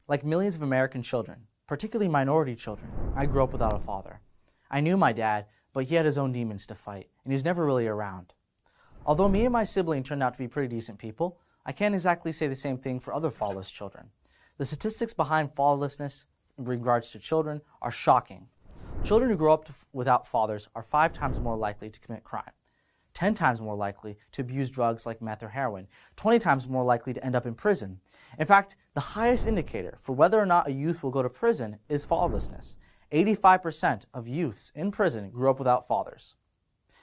Like millions of American children, particularly minority children, I grew up without a father. I knew my dad, but he had his own demons to fight, and he was never really around. Although me and my sibling turned out to be pretty decent people, I can't exactly say the same thing for other fatherless children. The statistics behind fatherlessness in regards to children are shocking. Children who grow up without fathers are 5 times more likely to commit crime, 10 times more likely to abuse drugs like meth or heroin, 20 times more likely to end up in prison. In fact, the highest indicator for whether or not a youth will go to prison is fatherlessness. 85% of youths in prison grew up without fathers.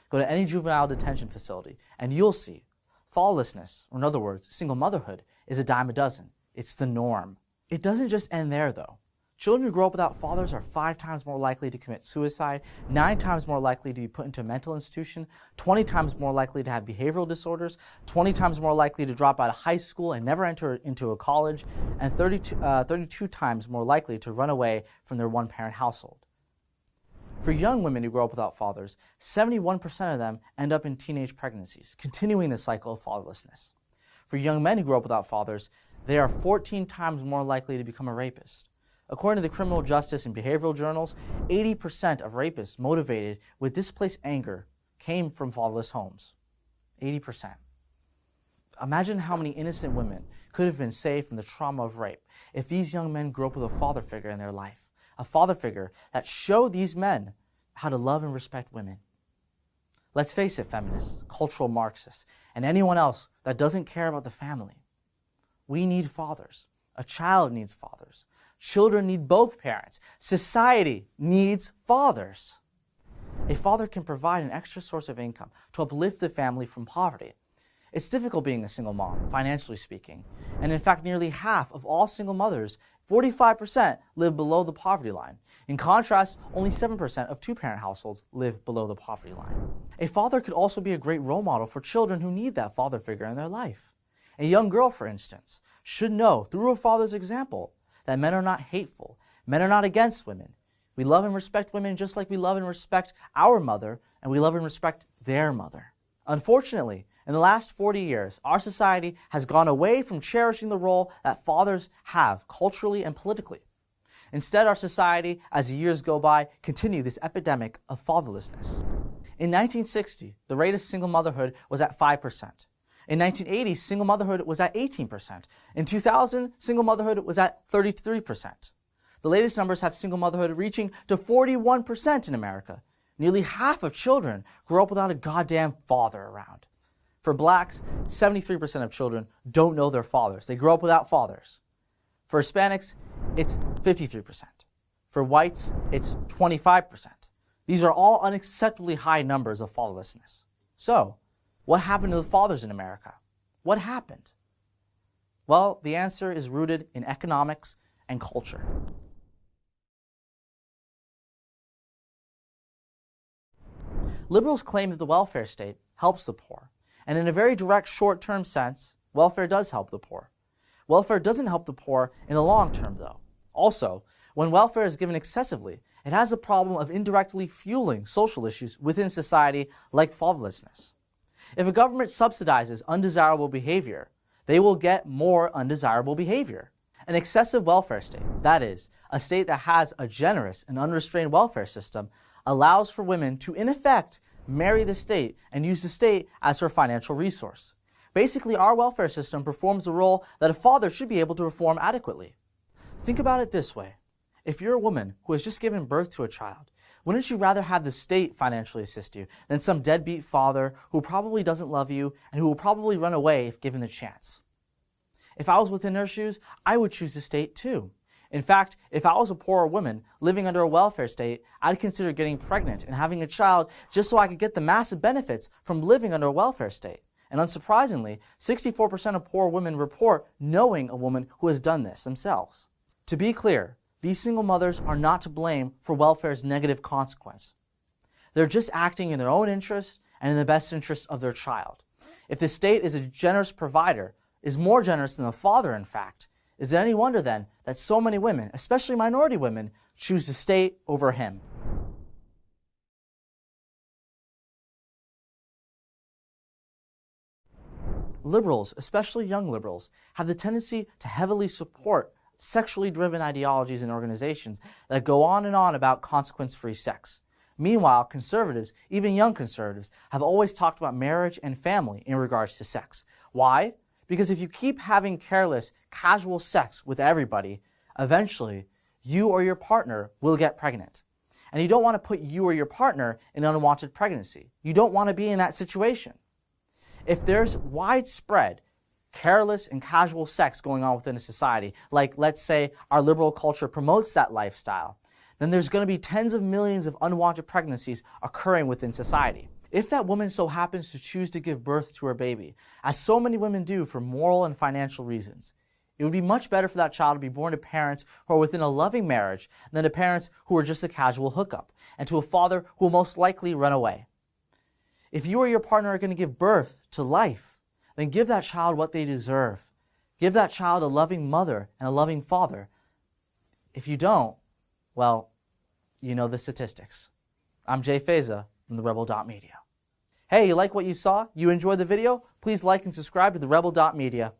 Go to any juvenile detention facility and you'll see fatherlessness, or in other words, single motherhood, is a dime a dozen. It's the norm. It doesn't just end there though. Children who grow up without fathers are 5 times more likely to commit suicide, 9 times more likely to be put into a mental institution, 20 times more likely to have behavioral disorders, 20 times more likely to drop out of high school and never enter into a college, and 32 times more likely to run away from their one-parent household. For young women who grow up without fathers, 71% of them end up in teenage pregnancies, continuing the cycle of fatherlessness. For young men who grow up without fathers, they are 14 times more likely to become a rapist. According to the criminal justice and behavioral journals, 80% of rapists motivated with displaced anger came from fatherless homes. 80%. Imagine how many innocent women could have been saved from the trauma of rape if these young men grew up with a father figure in their life. A father figure that showed these men how to love and respect women. Let's face it, feminists, cultural Marxists, and anyone else that doesn't care about the family. We need fathers. A child needs fathers. Children need both parents. Society needs fathers. A father can provide an extra source of income to uplift the family from poverty. It's difficult being a single mom, financially speaking. And in fact, nearly half of all single mothers, 45%, live below the poverty line. In contrast, only 7% of two-parent households live below the poverty line. A father could also be a great role model for children who need that father figure in their life. A young girl, for instance, should know through a father's example that men are not hateful. Men are not against women. We love and respect women just like we love and respect our mother, and we love and respect their mother. Unfortunately, in the last 40 years, our society has gone away from cherishing the role that fathers have culturally and politically. Instead, our society, as the years go by, continue this epidemic of fatherlessness. In 1960, the rate of single motherhood was at 5%. In 1980, single motherhood was at 18%. In 2000, single motherhood was at 33%. The latest numbers have single motherhood reaching to 41% in America. Nearly half of children grow up without a goddamn father around. For blacks, 73% of children don't know their fathers. They grow up without fathers. For Hispanics, it's 53%. For whites, it's 25%. These are all unacceptably high numbers of fatherlessness. So, what happened to the fathers in America? What happened? Well, the answer is rooted in economics and culture. Liberals claim that the welfare state helps the poor. And in a very direct short-term sense, welfare does help the poor. Welfare doesn't help the poor in the long term, though. Also, when welfare is given excessively, it has the problem of indirectly fueling social issues within society like fatherlessness. If a government subsidizes undesirable behavior, they will get more undesirable behavior. An excessive welfare state, that is, a state that has a generous and unrestrained welfare system, allows for women to, in effect, marry the state and use the state as her financial resource. Basically, our welfare system performs the role that a father should be able to perform adequately. Think about it this way. If you're a woman who has just given birth to a child, wouldn't you rather have the state financially assist you than some deadbeat father who probably doesn't love you and who will probably run away if given the chance? If I was within their shoes, I would choose the state too. In fact, if I was a poorer woman living under a welfare state, I'd consider getting pregnant and having a child just so I could get the massive benefits from living under a welfare state. And unsurprisingly, 64% of poor women report knowing a woman who has done this themselves. To be clear, these single mothers are not to blame for welfare's negative consequence. They're just acting in their own interest and in the best interest of their child. If the state is a generous provider, is more generous than the father in fact, is it any wonder then that so many women, especially minority women, choose the state over him? Liberals, especially young liberals, have the tendency to heavily support sexually driven ideologies and organizations that go on and on about consequence-free sex. Meanwhile, conservatives, even young conservatives, have always talked about marriage and family in regards to sex. Why? Because if you keep having careless, casual sex with everybody, eventually you or your partner will get pregnant. And you don't want to put you or your partner in an unwanted pregnancy. You don't want to be in that situation. If there's widespread, careless and casual sex going on within a society, like let's say our liberal culture promotes that lifestyle, then there's going to be tens of millions of unwanted pregnancies occurring within society. If that woman so happens to choose to give birth to her baby, as so many women do for moral and financial reasons, it would be much better for that child to be born to parents who are within a loving marriage than to parents who are just a casual hookup, and to a father who will most likely run away. If you or your partner are going to give birth to life, then give that child what they deserve. Give that child a loving mother and a loving father. If you don't, well, you know the statistics. I'm Jay Feza from TheRebel.media. Hey, you like what you saw? You enjoyed the video? Please like and subscribe to TheRebel.media.